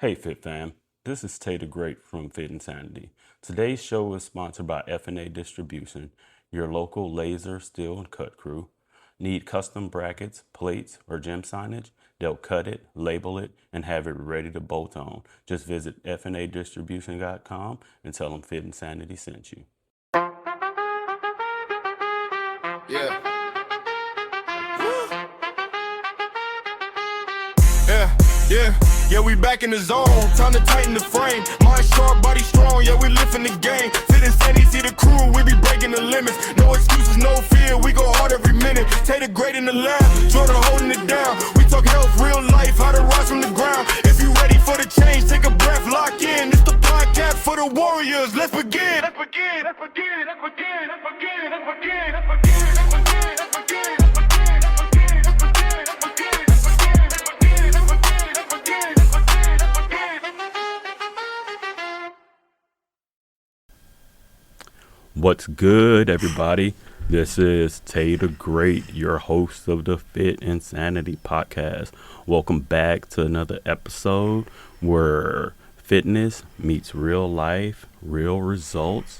Hey Fit fam, this is Tay the Great from Fit Sanity. Today's show is sponsored by F&A Distribution, your local laser, steel, and cut crew. Need custom brackets, plates, or gym signage? They'll cut it, label it, and have it ready to bolt on. Just visit fnadistribution.com and tell them Fit Sanity sent you. Yeah. Yeah, we back in the zone. Time to tighten the frame. Mind sharp, body strong. Yeah, we lifting the game. Fit Sanity, see the crew. We be breaking the limits. No excuses, no fear. We go hard every minute. Tay the Great in the lab. Jordan holding it down. We talk health, real life, how to rise from the ground. If you ready for the change, take a breath, lock in. It's the podcast for the warriors. Let's begin. Let's begin. Let's begin. Let's begin. Let's begin. Let's begin. Let's begin. Let's begin. Let's begin. What's good, everybody? This is Tay the Great, your host of the Fit Sanity podcast. Welcome back to another episode where fitness meets real life, real results.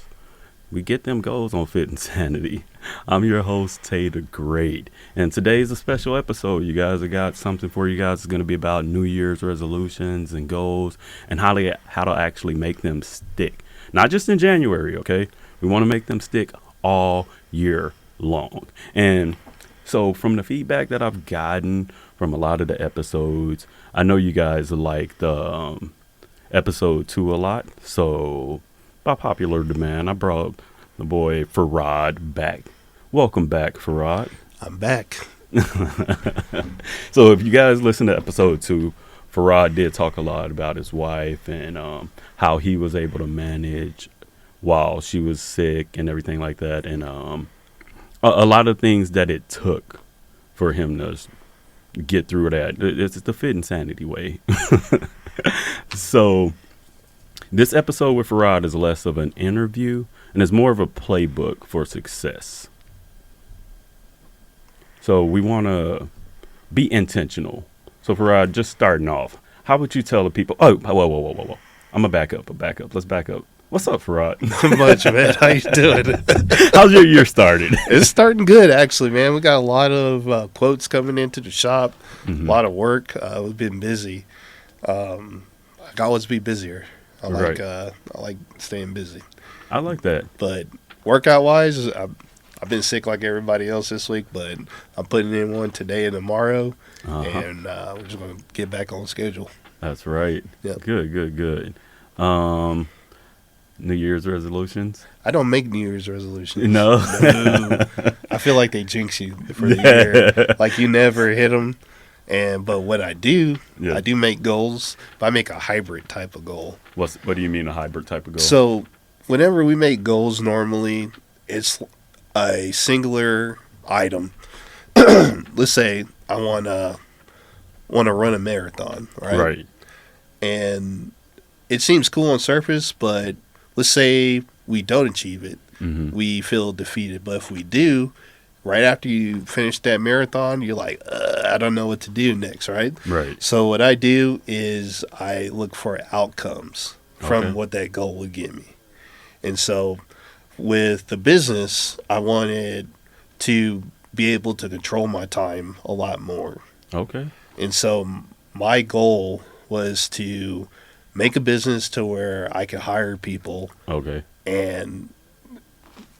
We get them goals on Fit Sanity. I'm your host, Tay the Great, and today's a special episode. You guys have got something for you guys. It's going to be about New Year's resolutions and goals and how to actually make them stick. Not just in January, okay? We want to make them stick all year long. And so from the feedback that I've gotten from a lot of the episodes, I know you guys like the episode 2 a lot. So by popular demand, I brought the boy Feraud back. Welcome back, Feraud. I'm back. So if you guys listen to episode 2, Feraud did talk a lot about his wife and how he was able to manage while she was sick and everything like that, and a lot of things that it took for him to get through that. It's the Fit Sanity way. So this episode with Feraud is less of an interview and is more of a playbook for success. So we want to be intentional. So Feraud, just starting off, how would you tell the people? Oh, whoa. I'm going to back up. Let's back up. What's up, Feraud? Not much, man. How you doing? How's your year started? It's starting good, actually, man. We got a lot of quotes coming into the shop, a lot of work. We've been busy. I can always be busier. I like staying busy. I like that. But workout-wise, I've been sick like everybody else this week, but I'm putting in one today and tomorrow, and we're just going to get back on schedule. That's right. Yep. Good. New Year's resolutions? I don't make New Year's resolutions. No. I feel like they jinx you for the year. Like you never hit them. But what I do, I do make goals. But I make a hybrid type of goal. What do you mean a hybrid type of goal? So whenever we make goals, normally it's a singular item. Let's say I want to run a marathon, right? Right. And it seems cool on surface, but let's say we don't achieve it. Mm-hmm. We feel defeated. But if we do, right after you finish that marathon, you're like, I don't know what to do next, right? Right. So what I do is I look for outcomes from what that goal would give me. And so with the business, I wanted to be able to control my time a lot more. Okay. And so my goal was to make a business to where I could hire people and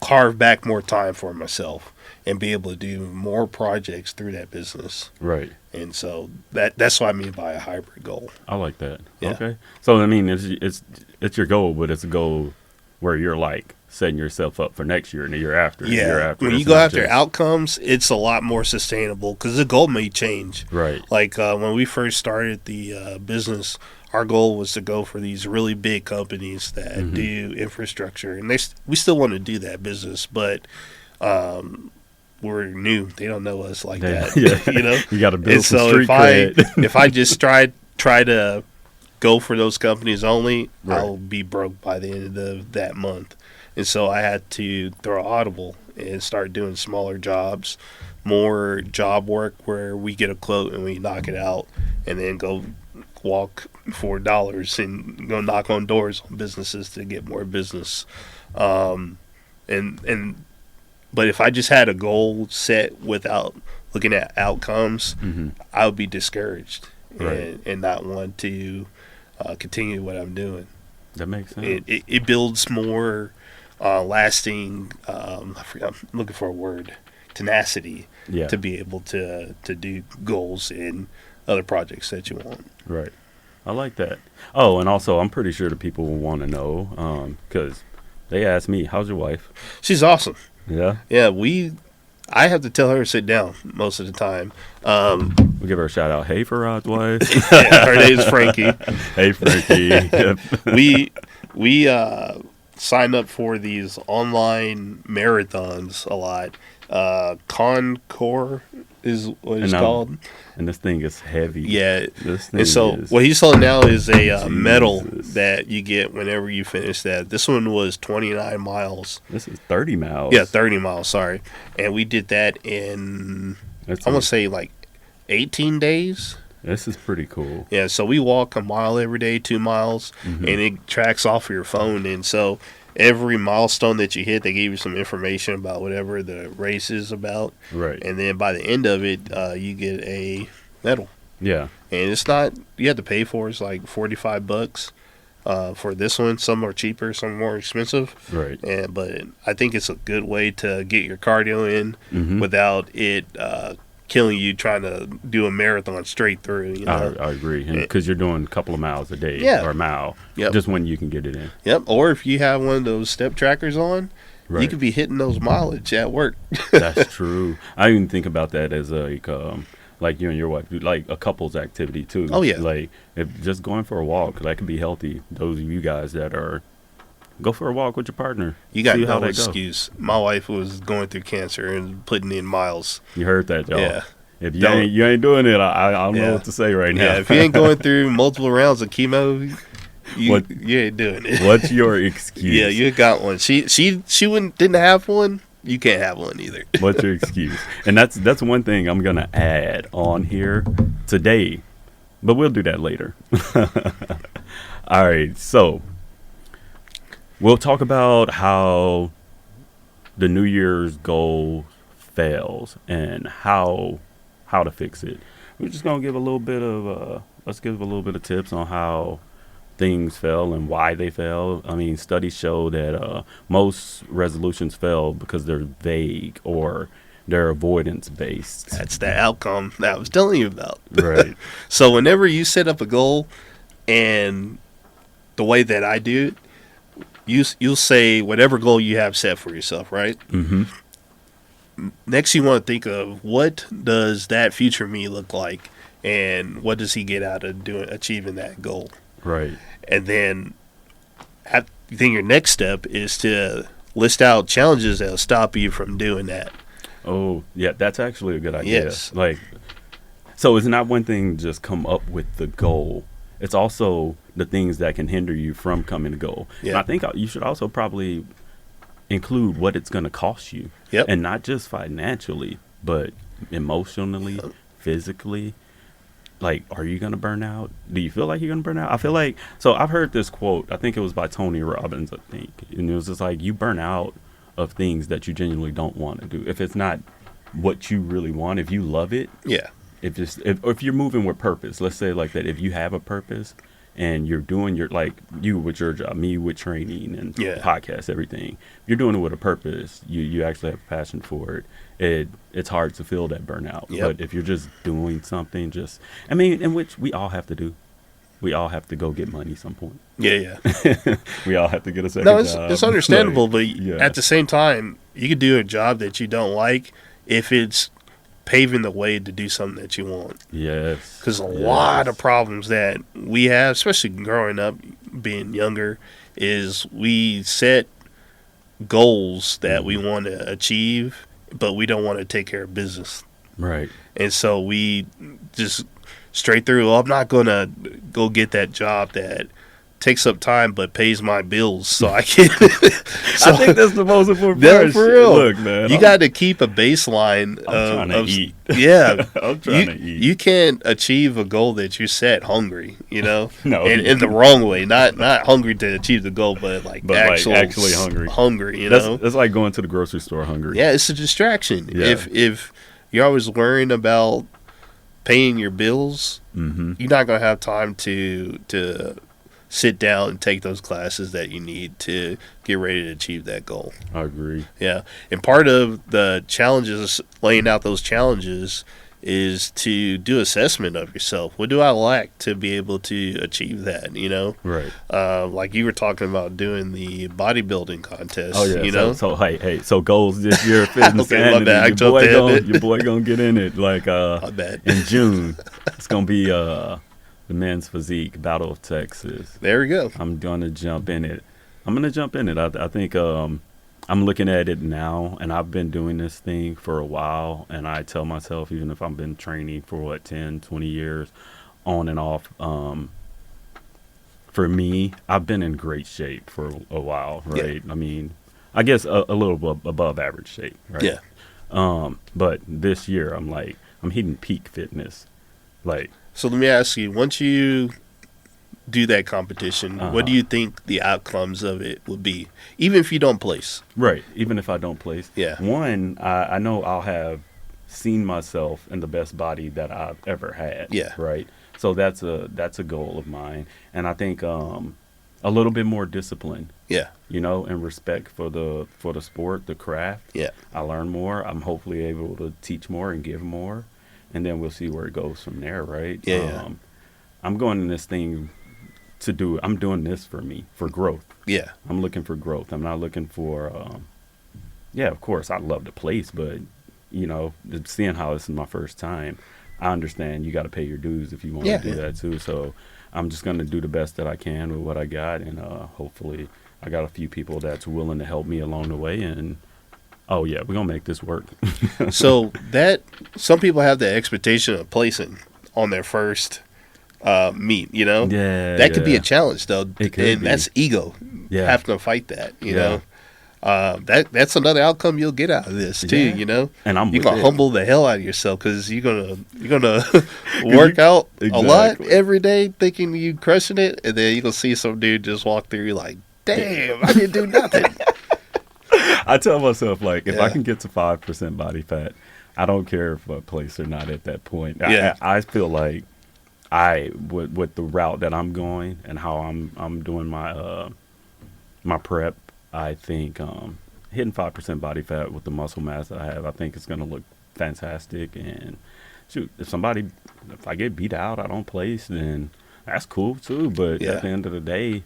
carve back more time for myself and be able to do more projects through that business. Right. And so that's what I mean by a hybrid goal. I like that. Yeah. Okay. So I mean it's your goal, but it's a goal where you're like setting yourself up for next year and the year after. Yeah. The year after. When you go after outcomes, it's a lot more sustainable because the goal may change. Right. Like when we first started the business, our goal was to go for these really big companies that do infrastructure, and we still want to do that business, but we're new. They don't know us like that. Yeah. You know, you got to build some street cred. If I just try to go for those companies only, I'll be broke by the end of that month. And so I had to throw audible and start doing smaller jobs, more job work where we get a quote and we knock it out, and then go walk for dollars and go knock on doors on businesses to get more business. But if I just had a goal set without looking at outcomes, I would be discouraged and not want to continue what I'm doing. That makes sense. It builds more lasting. I'm looking for a word. Tenacity to be able to do goals in other projects that you want. Right. I like that. Oh, and also I'm pretty sure the people will want to know because they ask me, how's your wife? She's awesome. Yeah? Yeah, I have to tell her to sit down most of the time. We'll give her a shout out. Hey, Feraud's wife. Yeah, her name's Frankie. Hey, Frankie. We sign up for these online marathons a lot. Concore is what it's called. And this thing is heavy. Yeah. And so what he's selling now is a medal that you get whenever you finish that. This one was 29 miles. This is 30 miles. Yeah, 30 miles, sorry. And we did that in, I'm going to say like 18 days. This is pretty cool. Yeah, so we walk a mile every day, 2 miles, and it tracks off your phone. And so every milestone that you hit, they give you some information about whatever the race is about. Right. And then by the end of it, you get a medal. Yeah. And it's not, you have to pay for it. It's like $45 for this one. Some are cheaper, some are more expensive. Right. But I think it's a good way to get your cardio in without it killing you trying to do a marathon straight through. You know? I agree. Because you're doing a couple of miles a day or a mile. Yep. Just when you can get it in. Yep. Or if you have one of those step trackers on, you could be hitting those mileage at work. That's true. I even think about that as like you and your wife, like a couple's activity too. Oh, yeah. Like if just going for a walk, that can be healthy. Those of you guys that are, go for a walk with your partner. You got no excuse. My wife was going through cancer and putting in miles. You heard that, y'all. Yeah. If you ain't doing it, I don't know what to say right now. Yeah, if you ain't going through multiple rounds of chemo, you ain't doing it. What's your excuse? Yeah, you got one. She didn't have one. You can't have one either. What's your excuse? And that's one thing I'm gonna add on here today, but we'll do that later. All right, so we'll talk about how the New Year's goal fails and how to fix it. We're just gonna give a little bit of let's give a little bit of tips on how things fail and why they fail. I mean, studies show that most resolutions fail because they're vague or they're avoidance based. That's the outcome that I was telling you about. Right. So whenever you set up a goal, and the way that I do it, you'll say whatever goal you have set for yourself, right? Mm-hmm. Next, you want to think of what does that future me look like, and what does he get out of achieving that goal? Right. And then your next step is to list out challenges that'll stop you from doing that. Oh, yeah, that's actually a good idea. Yes. Like, so it's not one thing to just come up with the goal. It's also the things that can hinder you from coming to goal. Yeah. And I think you should also probably include what it's going to cost you. Yep. And not just financially, but emotionally, physically. Like, are you going to burn out? Do you feel like you're going to burn out? I feel like, so I've heard this quote, I think it was by Tony Robbins, I think. And it was just like, you burn out of things that you genuinely don't want to do. If it's not what you really want, if you love it. Yeah. If you're moving with purpose, let's say like that, if you have a purpose and you're doing you with your job, me with training and podcasts, everything, if you're doing it with a purpose, you actually have a passion for it, it's hard to feel that burnout. Yep. But if you're just doing something, in which we all have to do. We all have to go get money some point. Yeah. We all have to get a second job. It's understandable, but at the same time, you could do a job that you don't like if it's paving the way to do something that you want. Yes. Because a lot of problems that we have, especially growing up, being younger, is we set goals that we want to achieve, but we don't want to take care of business. Right. And so we just straight through, I'm not going to go get that job that takes up time but pays my bills, so I can. I think that's the most important part. For real. Look, man, you got to keep a baseline. I'm trying to eat. Yeah, I'm trying to eat. You can't achieve a goal that you set hungry. No, in the wrong way. Not hungry to achieve the goal, but actually hungry. Hungry. That's like going to the grocery store hungry. Yeah, it's a distraction. Yeah. If you're always worrying about paying your bills, you're not gonna have time to sit down and take those classes that you need to get ready to achieve that goal. I agree. Yeah. And part of the challenges, laying out those challenges, is to do assessment of yourself. What do I lack to be able to achieve that, Right. Like you were talking about doing the bodybuilding contest. Oh, yeah. So so goals this year, Fit Okay, Sanity. my bad. Your boy gonna get in it my bad. in June. It's gonna be the men's physique battle of Texas. There we go. I'm gonna jump in it. I think I'm looking at it now, and I've been doing this thing for a while, and I tell myself, even if I've been training for 10, 20 years on and off, for me, I've been in great shape for a while, right? Yeah. I mean, I guess a little above average shape, right? Yeah. But this year I'm hitting peak fitness. So let me ask you, once you do that competition, what do you think the outcomes of it would be, even if you don't place? Right, even if I don't place. Yeah. One, I know I'll have seen myself in the best body that I've ever had. Yeah. Right. So that's a goal of mine, and I think a little bit more discipline. Yeah. And respect for the sport, the craft. Yeah. I learn more. I'm hopefully able to teach more and give more, and then we'll see where it goes from there. Right. Yeah. I'm going in this thing I'm doing this for me, for growth. Yeah. I'm looking for growth. I'm not looking for, of course, I'd love to place, but, seeing how this is my first time, I understand you got to pay your dues if you want to do that too. So I'm just going to do the best that I can with what I got. And hopefully I got a few people that's willing to help me along the way. And, we're going to make this work. So some people have the expectation of placing on their first meet, that could be a challenge though, and that's ego. Having to fight that, know. That's another outcome you'll get out of this too, And you're gonna humble the hell out of yourself because you're gonna work out a lot every day thinking you crushing it, and then you're gonna see some dude just walk through you like, damn, I didn't do nothing. I tell myself, if I can get to 5% body fat, I don't care if I place or not at that point. I feel like with the route that I'm going and how I'm doing my prep, I think hitting 5% body fat with the muscle mass that I have, I think it's going to look fantastic. And shoot, if I get beat out, I don't place, then that's cool too. But at the end of the day,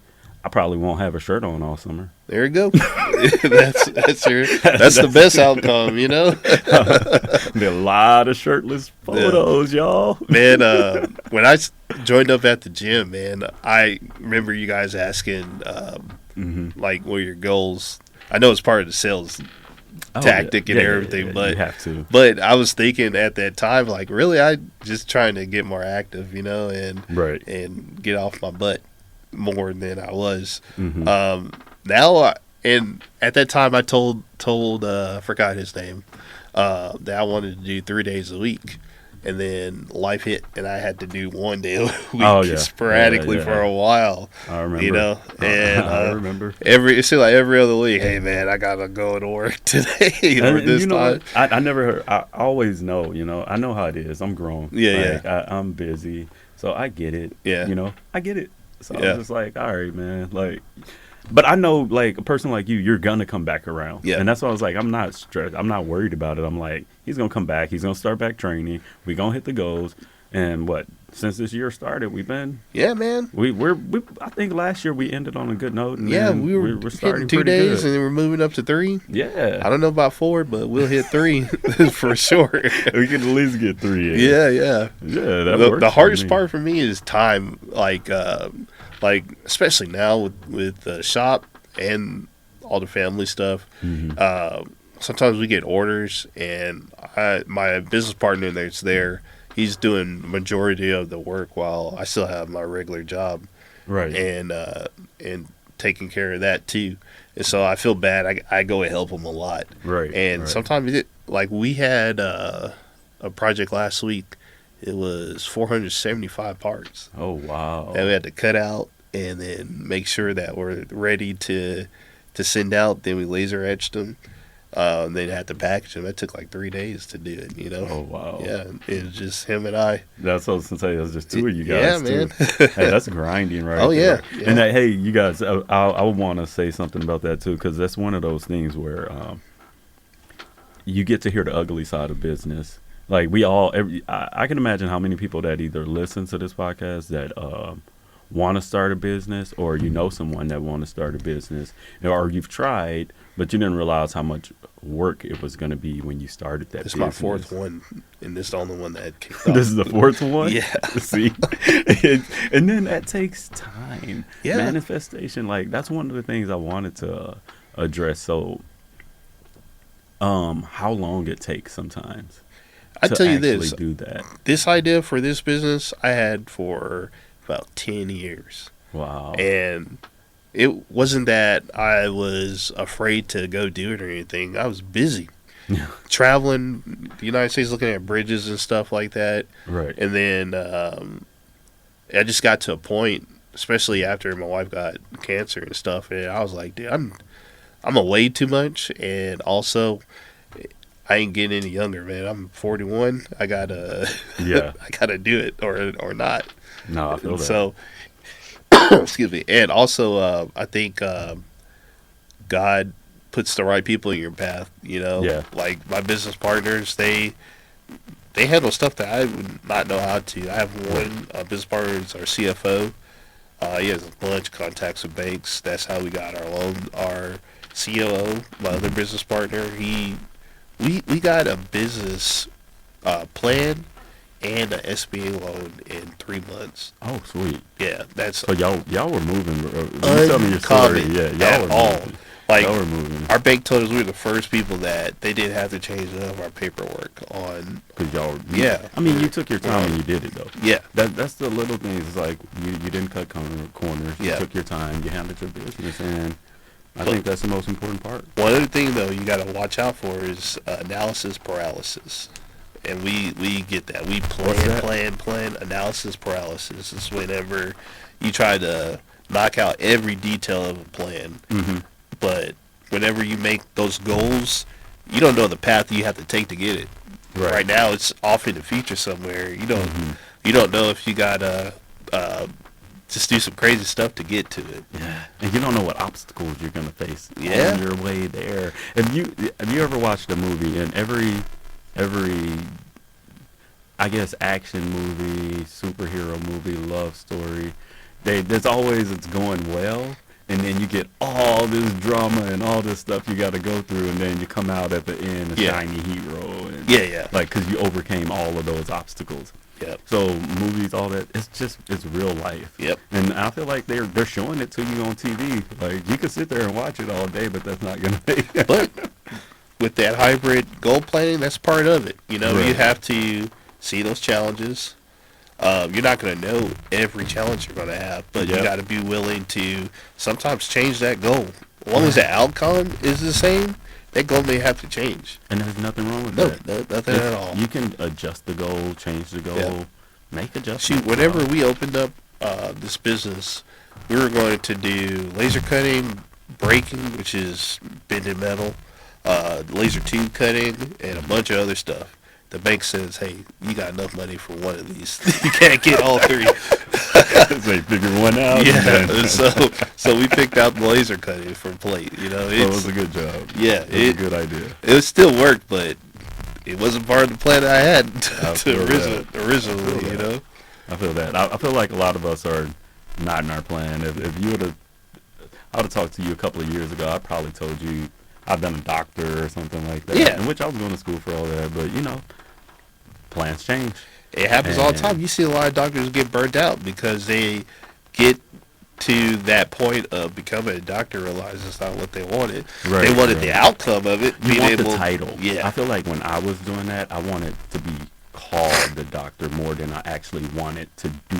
I probably won't have a shirt on all summer. There you go. that's the best outcome, Be a lot of shirtless photos, y'all. Man, when I joined up at the gym, man, I remember you guys asking, what are your goals? I know it's part of the sales tactic and everything, but you have to. But I was thinking at that time, really, I just trying to get more active, and get off my butt more than I was. Now, and at that time, I told forgot his name, that I wanted to do 3 days a week, and then life hit, and I had to do 1 day a week sporadically for a while. I remember. And I remember. It seemed like every other week, hey man, I gotta go to work today or this time. I never heard. I always know. I know how it is. I'm grown. I'm busy, so I get it. Yeah. I get it. So I'm just like, all right, man. But I know, a person like you're gonna come back around. Yeah. And that's why I was like, I'm not stressed. I'm not worried about it. I'm like, he's gonna come back. He's gonna start back training. We gonna hit the goals. And since this year started, we've been. Yeah, man. I think last year we ended on a good note. And we were starting 2 days, good. And then we're moving up to 3. Yeah. I don't know about 4, but we'll hit 3 for sure. We can at least get 3 in. Yeah. Yeah, that works. The hardest part for me is time. Especially now with the shop and all the family stuff. Sometimes we get orders, and my business partner that's there, he's doing majority of the work while I still have my regular job. Right. And taking care of that too. And so I feel bad. I go and help them a lot. Right. And sometimes like we had a project last week. It was 475 parts. Oh wow. That we had to cut out and then make sure that we're ready to send out. Then we laser etched them. Then had to package them. It took like 3 days to do it, you know? Oh, wow. Yeah, it was just him and I. That's what I was going to say. It was just two of you guys, yeah, man. Hey, that's grinding right Oh, there. yeah. And, hey, you guys, I would want to say something about that, too, because that's one of those things where you get to hear the ugly side of business. Like, I can imagine how many people that either listen to this podcast that want to start a business, or you know someone that want to start a business, or you've tried, but you didn't realize how much work it was going to be when you started that business. It's my fourth one, and this is the only one that kicked off. This is the fourth one? Yeah. See? And then that takes time. Yeah. Manifestation, like, that's one of the things I wanted to address. So, how long it takes sometimes I tell you this, do that. This idea for this business I had for about 10 years. Wow. And it wasn't that I was afraid to go do it or anything. I was busy. Traveling the United States, looking at bridges and stuff like that. Right. And then I just got to a point, especially after my wife got cancer and stuff, and I was like, dude, I'm away too much, and also I ain't getting any younger, man. I'm 41. I gotta I gotta do it or not. No, I feel that. So excuse me. And also I think God puts the right people in your path, you know? Yeah. Like my business partners, they handle stuff that I would not know how to. I have one business partner who's our CFO. He has a bunch of contacts with banks. That's how we got our loan. Our COO, my other business partner, we got a business plan and an SBA loan in 3 months. Oh, sweet. Yeah, that's so y'all were moving. You tell me your story. Yeah, y'all were moving. Like, y'all were moving. Our bank told us we were the first people that they didn't have to change none of our paperwork on. Because y'all, yeah. I mean, you took your time and you did it though. Yeah. That's the little things. It's like you didn't cut corners. You Yeah. took your time. You handled your business, and I think that's the most important part. One other thing though you got to watch out for is analysis paralysis. And we get that. We plan. Analysis paralysis is whenever you try to knock out every detail of a plan. Mm-hmm. But whenever you make those goals, you don't know the path you have to take to get it. Right now, it's off in the future somewhere. You don't know if you gotta just do some crazy stuff to get to it. Yeah, and you don't know what obstacles you're gonna face on your way there. Have you ever watched a movie, and every I guess action movie, superhero movie, love story, there's always it's going well, and then you get all this drama and all this stuff you got to go through, and then you come out at the end a shiny hero. And like, because you overcame all of those obstacles. Yep. So movies, all that, it's real life. Yep. And I feel like they're showing it to you on TV. Like, you can sit there and watch it all day, but that's not gonna make it. But with that hybrid goal planning, that's part of it. You know, you have to see those challenges. You're not going to know every challenge you're going to have, but you got to be willing to sometimes change that goal. As long as the outcome is the same, that goal may have to change. And there's nothing wrong with that. No, nothing at all. You can adjust the goal, change the goal, make adjustments. Shoot, whenever we opened up this business, we were going to do laser cutting, braking, which is bending metal, laser tube cutting, and a bunch of other stuff. The bank says, hey, you got enough money for one of these. You can't get all three. They figure one out. Yeah, so we picked out the laser cutting for plate. You know, it was a good job. Yeah, it was a good idea. It still worked, but it wasn't part of the plan I had originally. You know, I feel that. I feel like a lot of us are not in our plan. If you I would have talked to you a couple of years ago, I probably told you I've been a doctor or something like that. Yeah, in which I was going to school for all that, but plans change. It happens all the time. You see a lot of doctors get burnt out because they get to that point of becoming a doctor, realize it's not what they wanted. They wanted the outcome of it. You want the title. Yeah. I feel like when I was doing that, I wanted to be called the doctor more than I actually wanted to do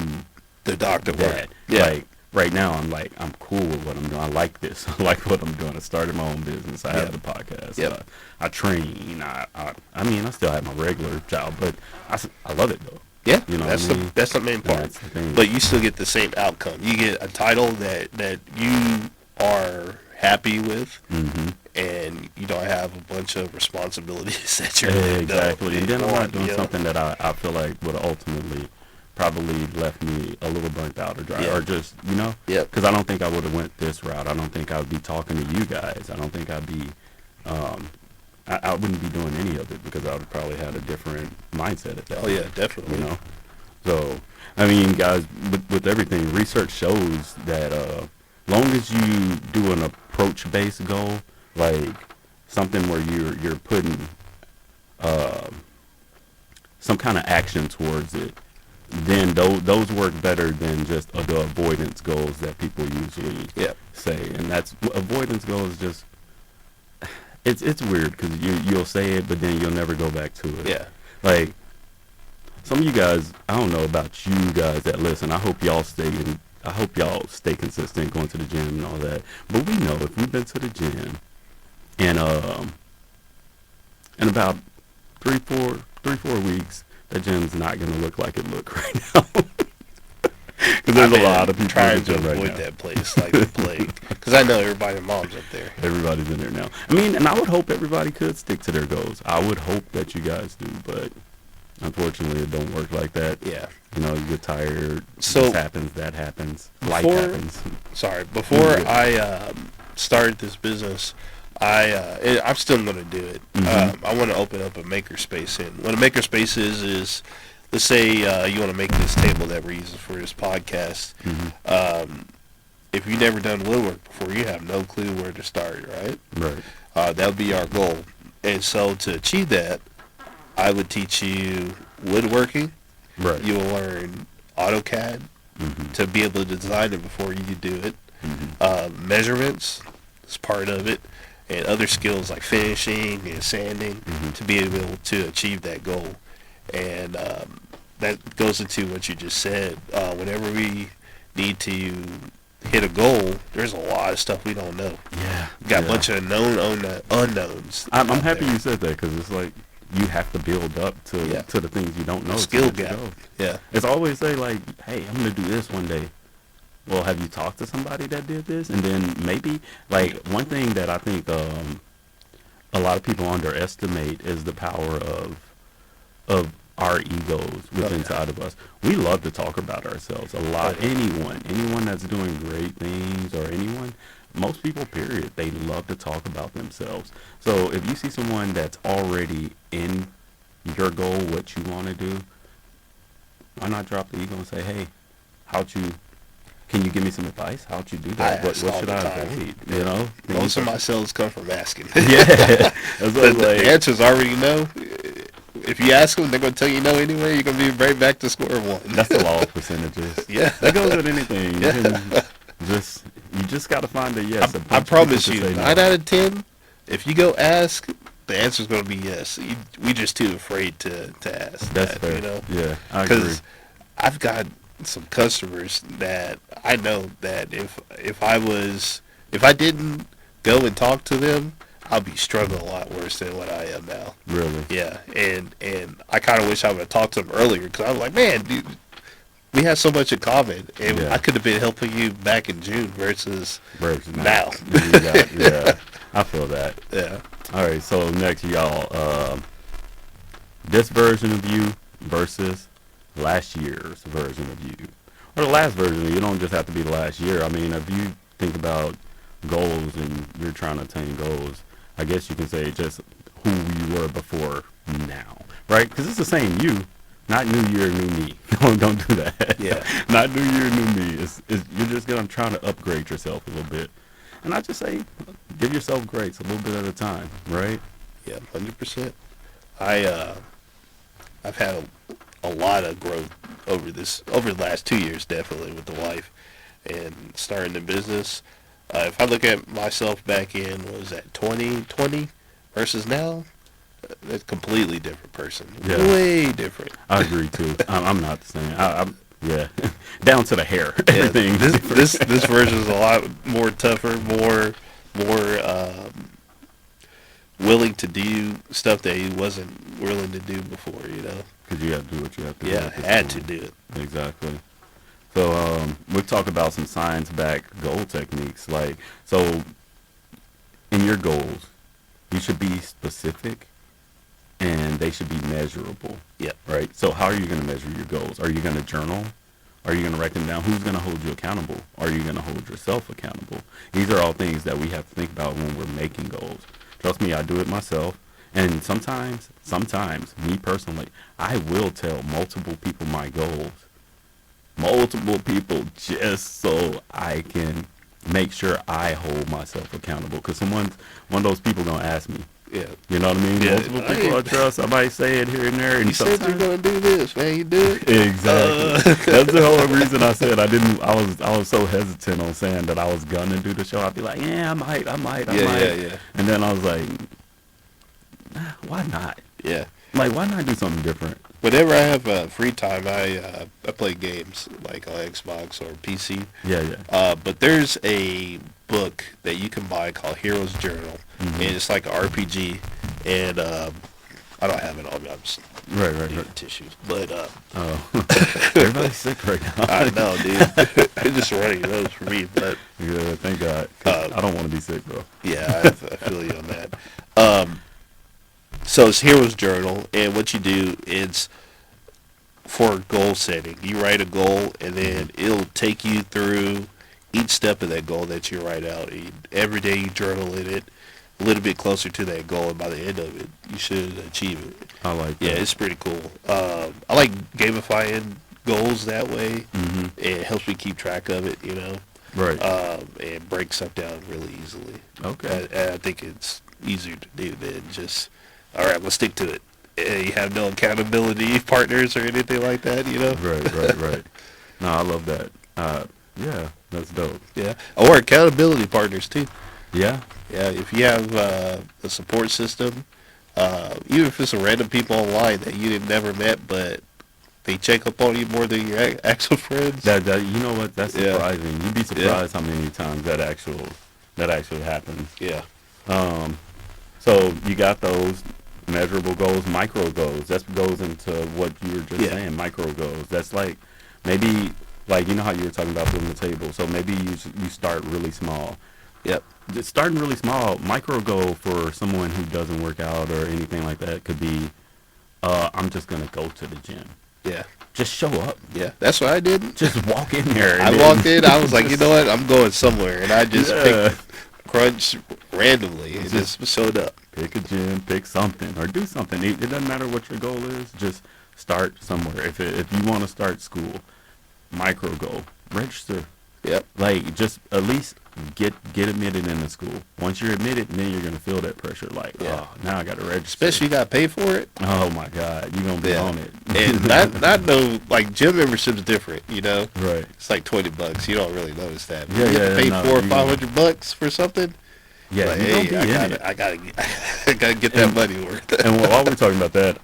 the doctor that. Yeah. Like right now I'm like, I'm cool with what I'm doing. I like this. I like what I'm doing. I started my own business. I have the podcast. I train. I mean, I still have my regular job, but I love it though. Yeah, you know that's what I mean? That's the main part. But you still get the same outcome. You get a title that you are happy with, and you don't have a bunch of responsibilities that you're exactly. And then I'm not doing something that I feel like would ultimately probably left me a little burnt out or dry, or just, you know, because I don't think I would have went this route. I don't think I would be talking to you guys. I don't think I'd be, I wouldn't be doing any of it because I would probably had a different mindset at that point. Yeah, definitely. You know, so I mean, guys, with everything, research shows that long as you do an approach-based goal, like something where you're putting some kind of action towards it, then those work better than just the avoidance goals that people usually say. And that's avoidance goals. Just it's weird because you'll say it, but then you'll never go back to it. Yeah, like some of you guys, I don't know about you guys that listen. I hope y'all stay consistent, going to the gym and all that. But we know if we've been to the gym and in about 3-4 weeks, that gym's not going to look like it look right now. Because there's a lot of people trying to avoid that place like the plague. Because I know everybody and mom's up there. Everybody's in there now. I mean, and I would hope everybody could stick to their goals. I would hope that you guys do, but unfortunately, it don't work like that. Yeah. You know, you get tired. So this happens, that happens. Life happens. Before I started this business, I'm still going to do it. I want to open up a makerspace. And what a makerspace is let's say you want to make this table that we're using for this podcast. If you've never done woodwork before, you have no clue where to start, right? Right. That would be our goal. And so to achieve that, I would teach you woodworking. Right. You will learn AutoCAD to be able to design it before you do it. Measurements is part of it, and other skills like finishing and sanding to be able to achieve that goal. And that goes into what you just said. Whenever we need to hit a goal, there's a lot of stuff we don't know. Yeah. Got a bunch of known unknowns. I'm happy you said that because it's like you have to build up to the things you don't know. Skill gap. Yeah. It's always say like, hey, I'm going to do this one day. Well, have you talked to somebody that did this? And then maybe, like, one thing that I think a lot of people underestimate is the power of our egos within inside of us. We love to talk about ourselves a lot. Anyone that's doing great things or most people, period, they love to talk about themselves. So if you see someone that's already in your goal, what you want to do, why not drop the ego and say, hey, can you give me some advice? How'd you do that? What should I avoid? You know? Most of my sales come from asking. Yeah. The answers already know. If you ask them, they're going to tell you no anyway. You're going to be right back to square one. That's the law of percentages. Yeah. That goes with anything. You just got to find a yes. I promise you, 9 out of 10, if you go ask, the answer's going to be yes. We just too afraid to ask. That's fair. You know? Yeah, I agree. Because I've got some customers that I know that if I didn't go and talk to them, I'll be struggling a lot worse than what I am now. Really? Yeah, and I kind of wish I would have talked to them earlier because I was like, man, dude, we have so much in common, and I could have been helping you back in June versus now. Yeah, I feel that. Yeah. All right, so next, y'all, this version of you versus last year's version of you, or the last version of you. You don't just have to be the last year. I mean, if you think about goals and you're trying to attain goals, I guess you can say just who you were before now, right? Because it's the same you, not new year, new me. Don't do that. Yeah. Not new year, new me. You're just trying to upgrade yourself a little bit. And I just say, give yourself grace a little bit at a time, right? Yeah, 100%. I've had a lot of growth over the last 2 years, definitely, with the wife and starting the business. If I look at myself back in, what was that, 2020 versus now, a completely different person. Yeah. Way different. I agree too. I'm not the same. Yeah, down to the hair. Everything. This version is a lot more tougher, more willing to do stuff that he wasn't willing to do before. You know, because you have to do what you have to do. Yeah, had to do it. Exactly. So we'll talk about some science-backed goal techniques. Like, so in your goals, you should be specific and they should be measurable. Yeah. Right? So how are you going to measure your goals? Are you going to journal? Are you going to write them down? Who's going to hold you accountable? Are you going to hold yourself accountable? These are all things that we have to think about when we're making goals. Trust me, I do it myself. And sometimes, me personally, I will tell multiple people my goals. Multiple people, just so I can make sure I hold myself accountable. Because one of those people going to ask me. Yeah. You know what I mean? Yeah. Multiple people I trust. I might say it here and there. And you said you're going to do this, man. You do it? Exactly. That's the whole reason I said I was so hesitant on saying that I was going to do the show. I'd be like, yeah, I might. Yeah. And then I was like, why not? Yeah. Like, why not do something different? Whenever I have free time, I play games like on Xbox or PC. Yeah. But there's a book that you can buy called Hero's Journal, and it's like an RPG. And I don't have it on me. I'm just right. tissues. But everybody's sick right now. I know, dude. It's just running those for me. But yeah, thank God. I don't want to be sick, bro. Yeah, I feel you on that. So it's Hero's Journal, and what you do is for goal setting. You write a goal, and then it'll take you through each step of that goal that you write out. Every day you journal in it, a little bit closer to that goal, and by the end of it, you should achieve it. I like that. Yeah, it's pretty cool. I like gamifying goals that way. It helps me keep track of it, you know. Right. And break stuff down really easily. Okay. I think it's easier to do than just, all right, let's stick to it. You have no accountability partners or anything like that, you know? Right. No, I love that. Yeah, that's dope. Yeah. Or accountability partners, too. Yeah? Yeah, if you have a support system, even if it's some random people online that you never met, but they check up on you more than your actual friends. That you know what? That's surprising. You'd be surprised how many times that actually happens. Yeah. So you got those measurable goals, micro goals. That goes into what you were just saying, micro goals. That's like maybe like you know how you were talking about building the table. So maybe you start really small. Yep. Just starting really small. Micro goal for someone who doesn't work out or anything like that could be, I'm just gonna go to the gym. Yeah. Just show up. Yeah. That's what I did. Just walk in there. I walked in. I was like, you know what? I'm going somewhere, and I just picked crunch randomly and just showed up. Pick a gym, pick something, or do something. It doesn't matter what your goal is. Just start somewhere. If you want to start school, micro goal, register. Yep. Like just at least get admitted into school. Once you're admitted, then you're gonna feel that pressure. Like, oh, now I got to register. Especially you got to pay for it. Oh my God, you're gonna be on it. And not know like gym membership's different. You know. Right. It's like $20. You don't really notice that. Yeah, you have to pay $400 or $500 for something. Yeah, like, hey, I gotta get that money worth. And while we're talking about that,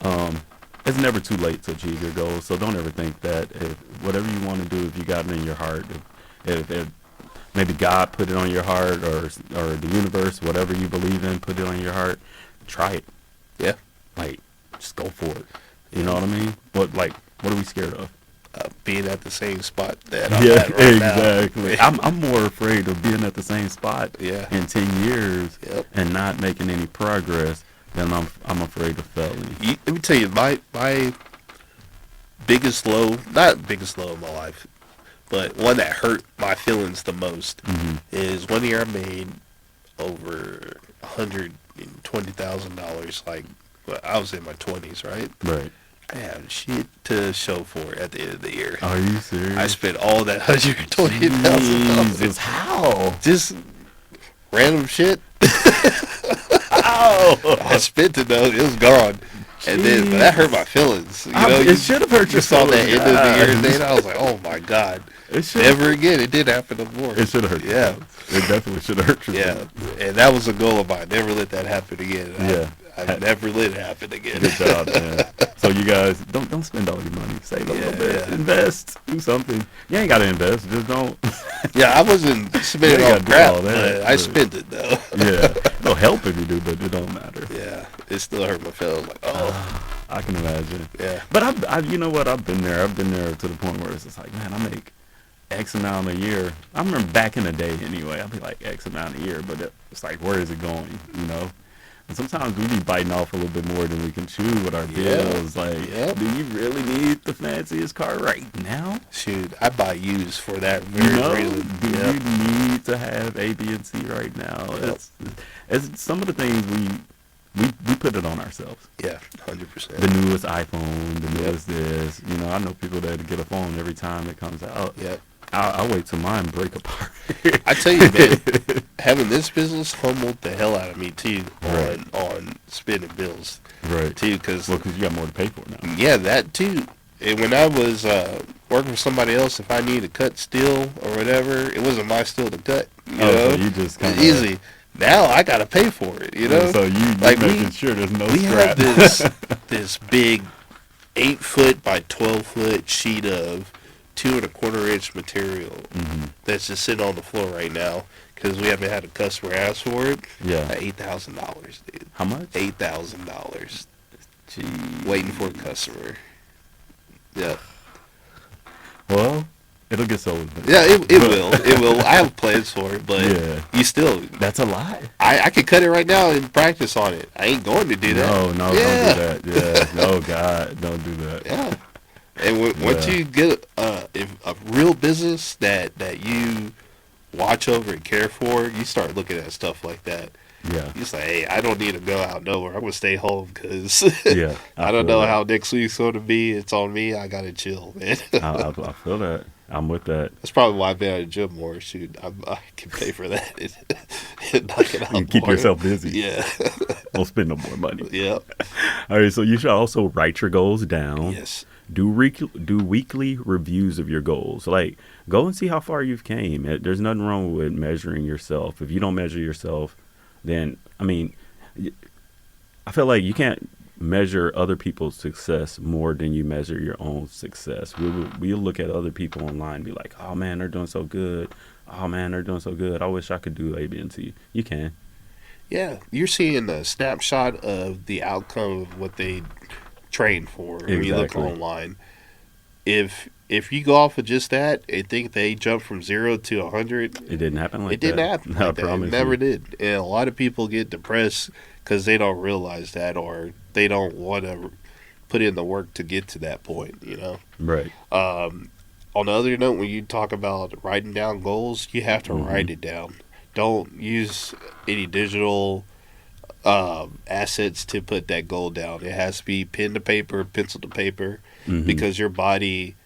it's never too late to achieve your goals. So don't ever think that if whatever you want to do, if you got it in your heart, if maybe God put it on your heart or the universe, whatever you believe in, put it on your heart, try it. Yeah. Like, just go for it. You know what I mean? What are we scared of? Being at the same spot that I'm at right exactly. now. I'm more afraid of being at the same spot in 10 years and not making any progress than I'm afraid of failing. Let me tell you, my biggest low, not biggest low in my life, but one that hurt my feelings the most is one year I made over $120,000. Like, I was in my 20s, right? Right. I had shit to show for it at the end of the year. Are you serious? I spent all that $120,000. Jesus, how? Just random shit. Ow! I spent it though. It was gone. And then but that hurt my feelings. You know, it should have hurt your saw that feelings. end of the year thing. I was like, oh my God. Never again. It did happen before. It should have hurt your feelings. It definitely should have hurt your feelings. And that was a goal of mine. Never let that happen again. I never let it happen again. Good job, man. So you guys don't spend all your money. Save a little bit. Yeah. Invest. Do something. You ain't gotta invest. Just don't. Yeah, I wasn't spending all crap, but I spent it though. Yeah, it'll help if you do, but it don't matter. Yeah, it still hurt my feelings. Like, I can imagine. Yeah, but I you know what? I've been there to the point where it's just like, man, I make X amount a year. I remember back in the day anyway, I'd be like X amount a year, but it's like, where is it going? You know. And sometimes we be biting off a little bit more than we can chew with our bills. Like, do you really need the fanciest car right now? Shoot, I buy used for that very reason. Do you need to have A, B, and C right now? It's some of the things we put it on ourselves. Yeah, 100%. The newest iPhone, the newest this. You know, I know people that get a phone every time it comes out. Yeah. I'll wait till mine break apart. I tell you, man, having this business humbled the hell out of me too on spending bills, right? Too, because you got more to pay for now. Yeah, that too. And when I was working for somebody else, if I needed to cut steel or whatever, it wasn't my steel to cut. You know? So you just kind of easy. Now I gotta pay for it. You know, so you like making sure there's no scrap. We have this big 8-foot by 12-foot sheet of 2.25-inch material that's just sitting on the floor right now because we haven't had a customer ask for it. Yeah, $8,000, dude. How much? $8,000. Gee, waiting for a customer. Yeah. Well, it'll get sold. Yeah, it will. It will. I have plans for it, but you still. That's a lot. I could cut it right now and practice on it. I ain't going to do that. No, don't do that. Yeah. No, God, don't do that. Yeah. And once you get a real business that you watch over and care for, you start looking at stuff like that. Yeah. You say, hey, I don't need to go out nowhere. I'm going to stay home because I don't know how next week's going to be. It's on me. I got to chill, man. I feel that. I'm with that. That's probably why I've been at the gym more. Shoot, I can pay for that and knock it out. You keep yourself busy. Yeah. Don't spend no more money. Yeah. All right, so you should also write your goals down. Yes. Do weekly reviews of your goals. Like, go and see how far you've came. There's nothing wrong with measuring yourself. If you don't measure yourself, then, I mean, I feel like you can't measure other people's success more than you measure your own success. We'll look at other people online and be like, oh, man, they're doing so good. Oh, man, they're doing so good. I wish I could do A, B, and C. You can. Yeah, you're seeing a snapshot of the outcome of what they train for when you look online. If you go off of just that and think they jumped from 0 to 100, it didn't happen like that. It didn't happen like that. It never did. And a lot of people get depressed because they don't realize that, or they don't want to put in the work to get to that point, you know? Right. On the other note, when you talk about writing down goals, you have to write it down. Don't use any digital assets to put that goal down. It has to be pen to paper, pencil to paper, because your body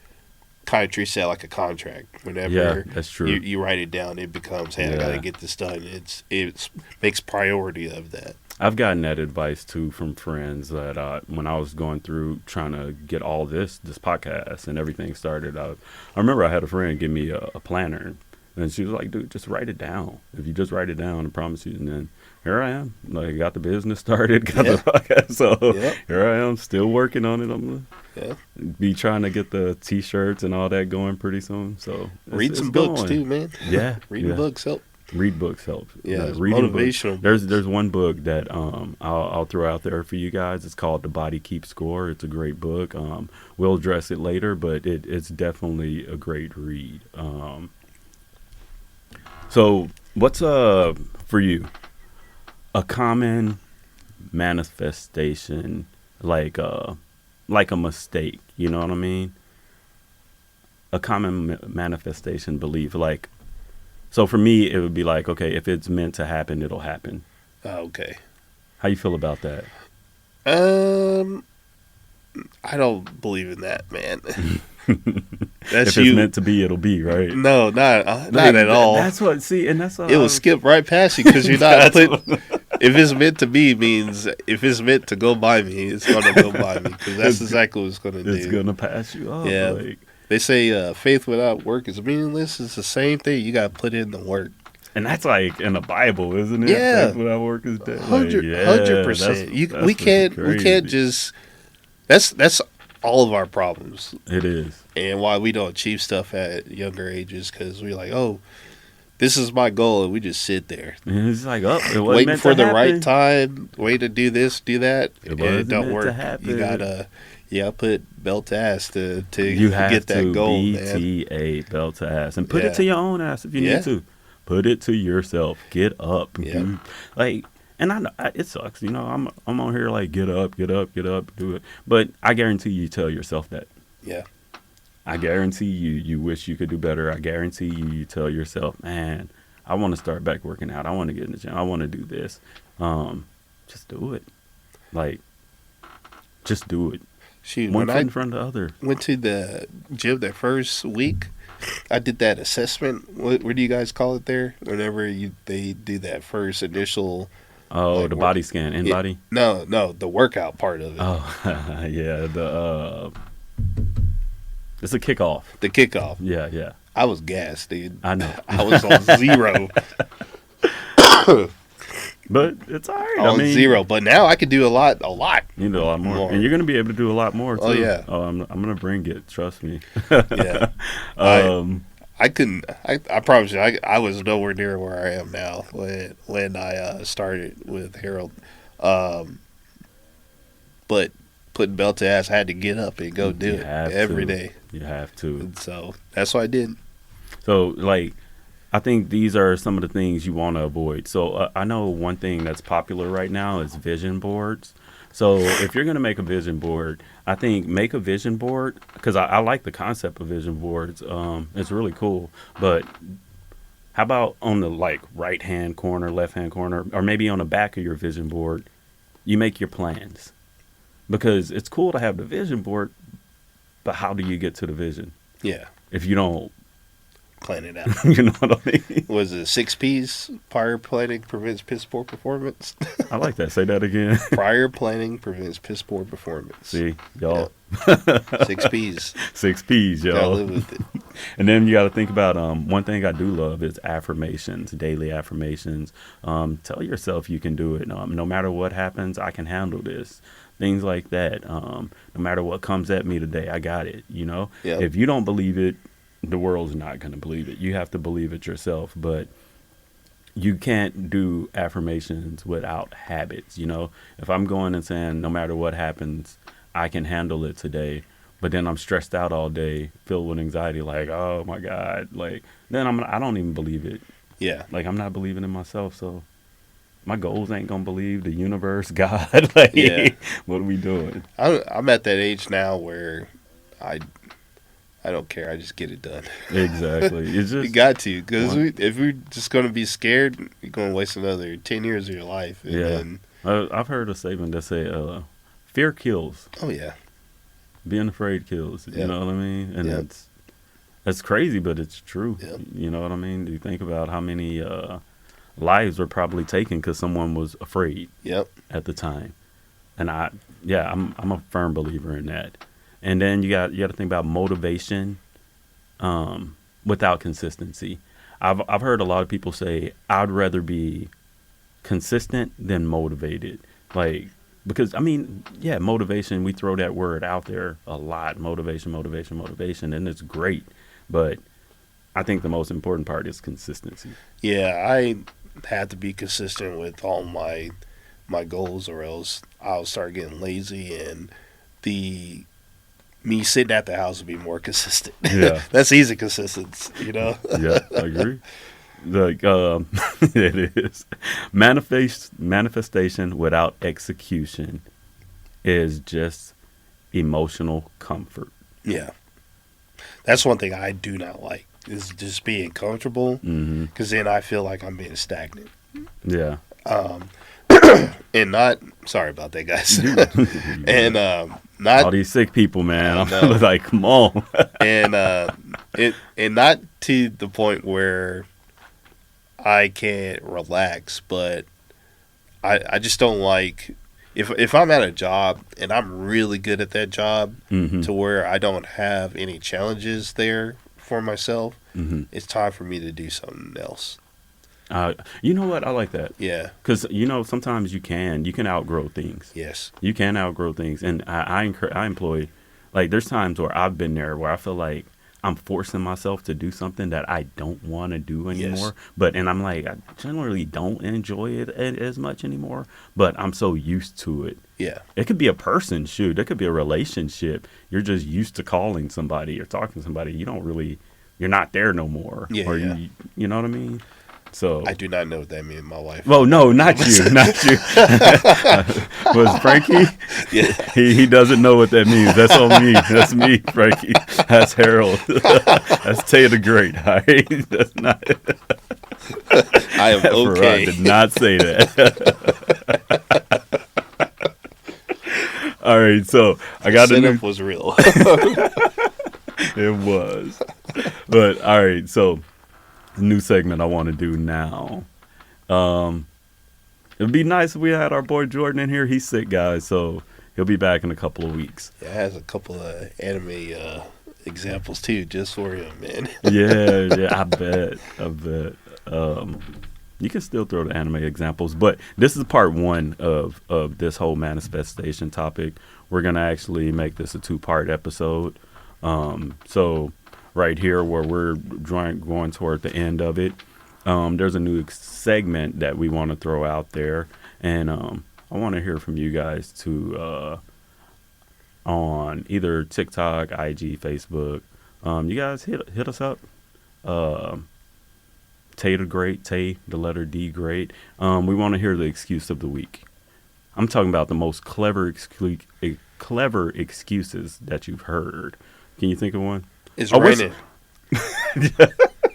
kind of treats that like a contract. Whenever that's true. You write it down, it becomes, hey, I got to get this done. It makes priority of that. I've gotten that advice too from friends that when I was going through trying to get all this podcast and everything started. I remember I had a friend give me a planner, and she was like, dude, just write it down. If you just write it down, I promise you. And then here I am. Like, got the business started, got the podcast. So here I am, still working on it. I'm going to be trying to get the T-shirts and all that going pretty soon. So read some books too, man. Yeah. Reading books help. Read books help. Yeah, motivational. There's one book that I'll throw out there for you guys. It's called The Body Keeps Score. It's a great book. We'll address it later, but it's definitely a great read. So what's for you a common manifestation, like a mistake? You know what I mean? A common manifestation belief, like. So for me, it would be like, okay, if it's meant to happen, it'll happen. Okay. How you feel about that? I don't believe in that, man. If it's meant to be, it'll be, right? No, not at all. That's what. See, and that's what it will skip right past you because you're not putting. If it's meant to be means if it's meant to go by me, it's gonna go by me because that's exactly what it's gonna do. It's gonna pass you off. Yeah. Like, they say faith without work is meaningless. It's the same thing. You got to put in the work. And that's like in the Bible, isn't it? Yeah. Faith without work is dead. 100%. We can't just That's all of our problems. It is. And why we don't achieve stuff at younger ages, because we're like, oh, this is my goal, and we just sit there. And it's like, oh, it wasn't waiting meant for to the happen. right time, wait to do this, do that, It and wasn't it don't meant work. to happen. You gotta, put belt to ass to You have get that to goal, BTA, belt to ass, and put Yeah. it to your own ass if you Yeah. need to. Put it to yourself. Get up. Yeah. Like, and I know it sucks. You know, I'm on here like, get up, get up, get up, do it. But I guarantee you tell yourself that. Yeah. I guarantee you wish you could do better. I guarantee you tell yourself, man, I want to start back working out. I want to get in the gym. I want to do this. Just do it. Like, just do it. Shoot, One when foot I in front of the other. went to the gym that first week, I did that assessment. What do you guys call it there? Whenever they do that first initial. Oh, like, the body scan, in body. No, the workout part of it. Oh, yeah. It's a kickoff. The kickoff. Yeah. I was gassed, dude. I know. I was on zero. But it's all right. On zero. But now I can do a lot. You know, a lot more. And you're going to be able to do a lot more, too. Oh, yeah. Oh, I'm going to bring it. Trust me. Yeah. I couldn't. I promise you, I was nowhere near where I am now when I started with Harold. But putting belt to ass, I had to get up and go do it every day. You have to. And so that's what I did. So, like, I think these are some of the things you want to avoid. So, I know one thing that's popular right now is vision boards. So, if you're going to make a vision board, I think make a vision board, because I like the concept of vision boards. It's really cool. But how about on the, like, right-hand corner, left-hand corner, or maybe on the back of your vision board, you make your plans. Because it's cool to have the vision board, but how do you get to the vision? Yeah. If you don't plan it out. You know what I mean? Was it 6 P's? Prior planning prevents piss poor performance. I like that. Say that again. Prior planning prevents piss poor performance. See, y'all. Yeah. 6 P's. 6 P's, Gotta y'all. live with it. And then you got to think about one thing I do love is affirmations, daily affirmations. Tell yourself you can do it. No matter what happens, I can handle this. Things like that. No matter what comes at me today, I got it. You know, Yep. If you don't believe it, the world's not going to believe it. You have to believe it yourself. But you can't do affirmations without habits. You know, if I'm going and saying, no matter what happens, I can handle it today, but then I'm stressed out all day, filled with anxiety, like, oh my God, like, then I don't even believe it. Yeah. Like, I'm not believing in myself. So my goals ain't going to believe the universe, God. Like, Yeah. What are we doing? I'm at that age now where I don't care. I just get it done. Exactly. It's just, You got to, because if we're just going to be scared, you're going to waste another 10 years of your life. And Yeah. Then, I've heard a statement that say, fear kills. oh, yeah. Being afraid kills. Yeah. You know what I mean? And Yeah. that's crazy, but it's true. Yeah. You know what I mean? You think about how many lives were probably taken because someone was afraid Yep. at the time. And I'm a firm believer in that. And then you got to think about motivation without consistency. I've heard a lot of people say, I'd rather be consistent than motivated. Like, because, I mean, yeah, motivation, we throw that word out there a lot. Motivation, and it's great. But I think the most important part is consistency. Yeah, I have to be consistent with all my goals, or else I'll start getting lazy, and me sitting at the house will be more consistent. Yeah. That's easy consistency, you know? Yeah, I agree. Like, it is. Manifestation without execution is just emotional comfort. Yeah. That's one thing I do not like, is just being comfortable, because then I feel like I'm being stagnant. Yeah. And not, sorry about that, guys. And not all these sick people, man. I know. I'm like, come on. and not to the point where I can't relax, but I just don't like, if I'm at a job and I'm really good at that job, to where I don't have any challenges there for myself, it's time for me to do something else. You know what? I like that. Yeah. Because, sometimes you can outgrow things. Yes. You can outgrow things. And I employ, like, there's times where I've been there where I feel like I'm forcing myself to do something that I don't want to do anymore. Yes. And I'm like, I generally don't enjoy it as much anymore, but I'm so used to it. Yeah. It could be a person, shoot. It could be a relationship. You're just used to calling somebody or talking to somebody. You're not there no more. Yeah. Or yeah. You know what I mean? So I do not know what that means, my wife. Well, no, not you. Not you. Was Frankie? Yeah. He doesn't know what that means. That's on me. That's me, Frankie. That's Harold. That's Tay the Great. All right? That's not. I am okay. I did not say that. All right, so I got the setup was real. It was. But all right, so new segment I want to do now. It'd be nice if we had our boy Jordan in here. He's sick, guys, so he'll be back in a couple of weeks. Yeah, it has a couple of anime examples too, just for him, man. yeah, I bet. You can still throw the anime examples, but this is part one of this whole manifestation topic. We're gonna actually make this a 2-part episode. So right here, where we're going toward the end of it, there's a new segment that we want to throw out there, and I want to hear from you guys too, on either TikTok, IG, Facebook. You guys hit us up. Tay the Great, Tay, the letter D, Great. We want to hear the excuse of the week. I'm talking about the most clever excuses that you've heard. Can you think of one? It's raining.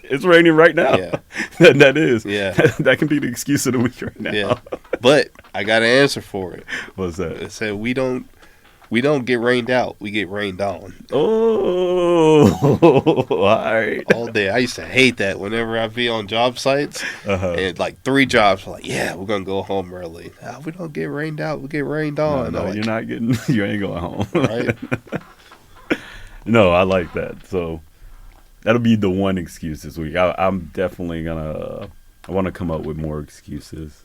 It's raining right now. Yeah. that is. Yeah. That can be the excuse of the week right now. Yeah. But I got an answer for it. What's that? It said we don't get rained out. We get rained on. Oh, all right. All day. I used to hate that whenever I be on job sites. And like 3 jobs, like, yeah, we're going to go home early. We don't get rained out. We get rained on. No, like, you're not getting, you ain't going home. Right? No, I like that. So that'll be the one excuse this week. I'm definitely I want to come up with more excuses.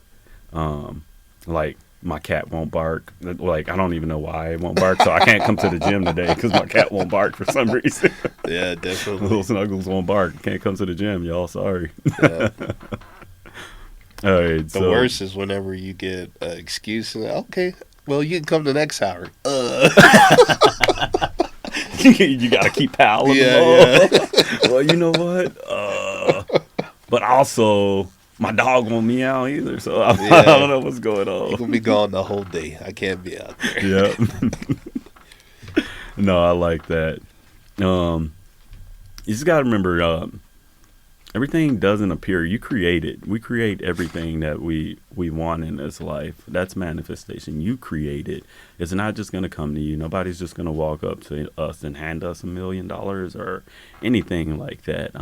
Like, my cat won't bark. Like, I don't even know why it won't bark, so I can't come to the gym today because my cat won't bark for some reason. Yeah, definitely. Little Snuggles won't bark. Can't come to the gym, y'all. Sorry. Yeah. All right. The worst is whenever you get an excuse and, okay, well, you can come the next hour. You got to keep piling them up. Well, you know what? But also, my dog won't meow either, so I don't know what's going on. You're going to be gone the whole day. I can't be out there. Yeah. No, I like that. You just got to remember, everything doesn't appear. You create it. We create everything that we want in this life. That's manifestation. You create it. It's not just going to come to you. Nobody's just going to walk up to us and hand us $1 million or anything like that.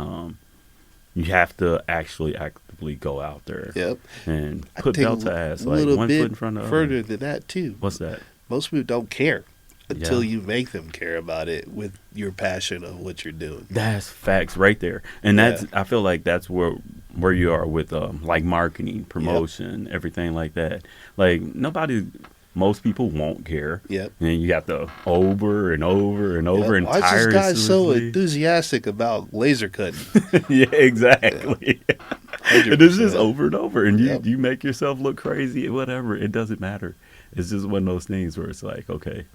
You have to actually actively go out there. Yep. And put belt to ass, like one foot in front of the other. Further than that too. What's that? Most people don't care until you make them care about it with your passion of what you're doing. That's facts right there. And I feel like that's where you are with like marketing, promotion, everything like that. Like, most people won't care. Yep. And you got the over and over and over and why is this guy so enthusiastic about laser cutting? Yeah, exactly. Yeah. And it's just over and over. And you make yourself look crazy, whatever. It doesn't matter. It's just one of those things where it's like, okay,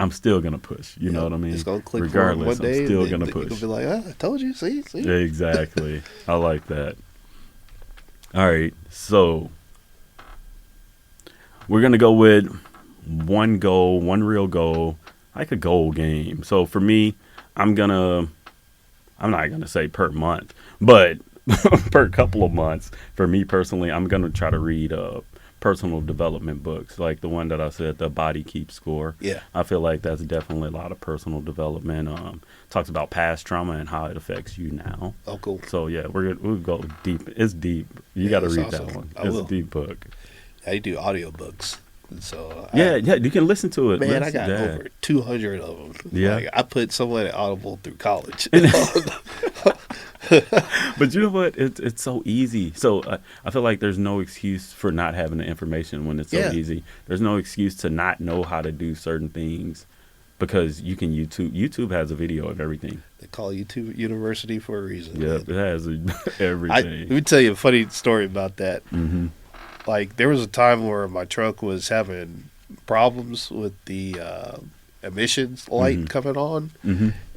I'm still going to push. You know what I mean? It's going to click regardless, one day, I'm still going to push. You're going to be like, I told you, see? Exactly. I like that. All right. So we're going to go with one goal, one real goal, like a goal game. So for me, I'm not going to say per month, but per couple of months, for me personally, I'm going to try to read personal development books, like the one that I said, The Body Keeps Score. Yeah. I feel like that's definitely a lot of personal development. Talks about past trauma and how it affects you now. Oh, cool. So, yeah, we'll go deep. It's deep. You got to read that one. It's a deep book. I do audiobooks. So you can listen to it. Man, I got over 200 of them. Yeah. Like, I put someone at Audible through college. But you know what? It's so easy. So I feel like there's no excuse for not having the information when it's so easy. There's no excuse to not know how to do certain things because you can YouTube. YouTube has a video of everything. They call YouTube University for a reason. Yeah, it has everything. Let me tell you a funny story about that. Mm-hmm. Like, there was a time where my truck was having problems with the emissions light coming on,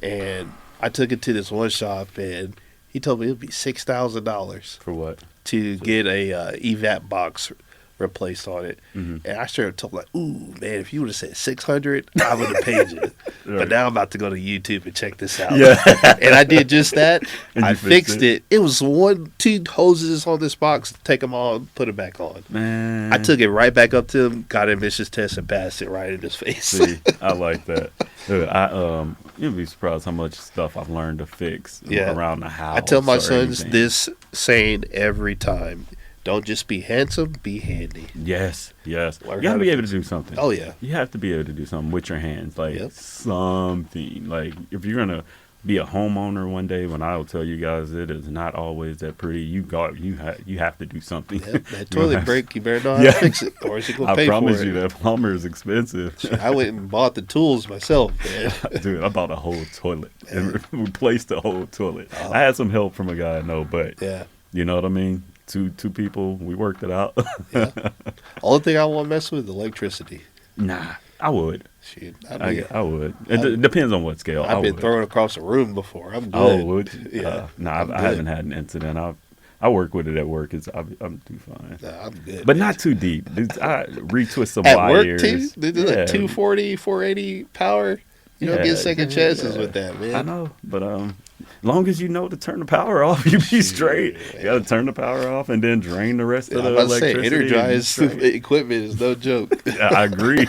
and I took it to this one shop, and he told me it would be $6,000 for what? To get a evap box replaced on it. And I straight up told him, like, ooh, man, if you would have said $600, I would have paid you. Right. But now I'm about to go to YouTube and check this out. Yeah. And I did just that. I fixed it. It was 2 hoses on this box. Take them on, put it back on. Man. I took it right back up to him, got an emissions test, and passed it right in his face. See, I like that. Dude, you'd be surprised how much stuff I've learned to fix around the house. I tell my sons this saying every time. Don't just be handsome, be handy. Yes. You got to be able to do something. Oh, yeah. You have to be able to do something with your hands. Like, something. Like, if you're going to be a homeowner one day, when I will tell you guys it is not always that pretty, you have to do something. Yep, that toilet break, you better know how to fix it, or else you're going to pay for it. I promise you that plumber is expensive. I went and bought the tools myself, man. Dude, I bought a whole toilet and replaced the whole toilet. Oh. I had some help from a guy I know, but you know what I mean? Two people, we worked it out. Only thing I won't mess with is electricity. Nah, I would. Shit, I would. It depends on what scale. I've been thrown across a room before. I'm good. Oh, would? Yeah. I haven't had an incident. I work with it at work. I'm too fine. Nah, I'm good. But not too deep. I retwist some at wires. At work, too? They do like 240, 480 power. You don't get second chances with that, man. I know, but long as you know to turn the power off, you be straight. You got to turn the power off and then drain the rest of the electricity. Energized equipment is no joke. I agree.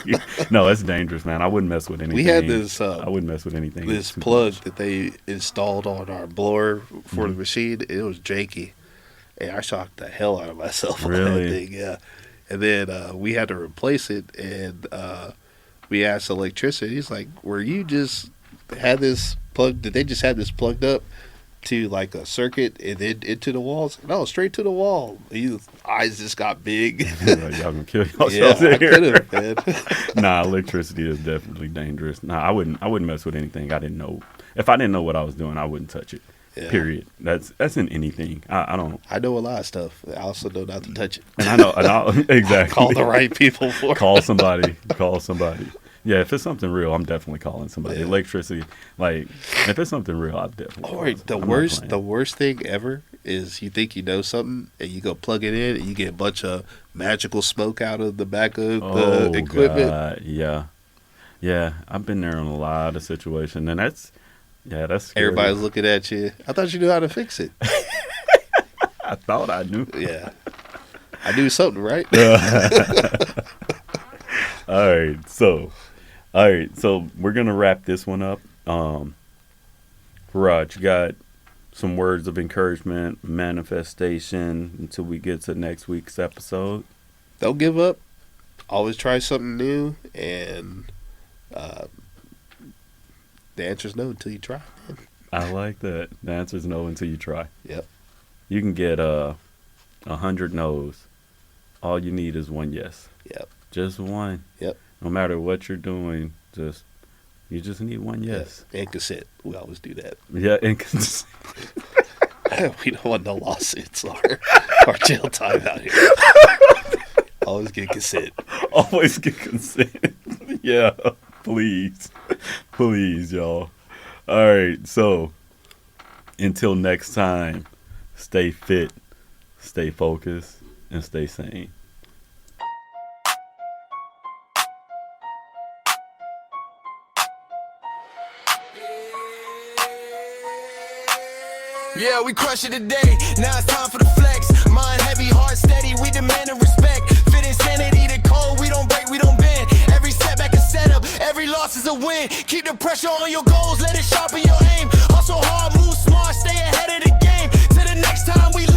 No, that's dangerous, man. I wouldn't mess with anything. We had this. I wouldn't mess with anything. This plug that they installed on our blower for the machine, it was janky, and I shocked the hell out of myself on that thing. Yeah, and then we had to replace it, and we asked the electrician. He's like, "Were you just had this plug? Did they just have this plugged up to like a circuit and then into the walls?" No, straight to the wall. His eyes just got big. Like, y'all gonna kill yourselves in here. I could have, man. Nah, electricity is definitely dangerous. Nah, I wouldn't mess with anything I didn't know. If I didn't know what I was doing, I wouldn't touch it. Yeah. Period. That's in anything. I don't. I know a lot of stuff. I also know not to touch it. And I know exactly. Call the right people for it. Call somebody. Yeah, if it's something real, I'm definitely calling somebody. Yeah. Electricity, like if it's something real, I'm definitely. The worst thing ever is you think you know something and you go plug it in and you get a bunch of magical smoke out of the back of the equipment. God. Yeah, I've been there in a lot of situations, and that's scary. Everybody's looking at you. I thought you knew how to fix it. I thought I knew. Yeah, I knew something, right? All right, so we're gonna wrap this one up. Feraud, you got some words of encouragement, manifestation until we get to next week's episode? Don't give up. Always try something new, and the answer is no until you try. I like that. The answer is no until you try. Yep. You can get 100 no's. All you need is one yes. Yep. Just one. Yep. No matter what you're doing, you just need one yes. And consent. We always do that. Yeah, and consent. We don't want no lawsuits or jail time out here. Always get consent. Always get consent. Yeah, please. Please, y'all. All right, so until next time, stay fit, stay focused, and stay sane. Yeah, we crush it today. Now it's time for the flex. Mind heavy, heart steady. We demand a respect. Fit Sanity, the code. We don't break, we don't bend. Every setback is set up. Every loss is a win. Keep the pressure on your goals. Let it sharpen your aim. Hustle hard, move smart. Stay ahead of the game. Till the next time we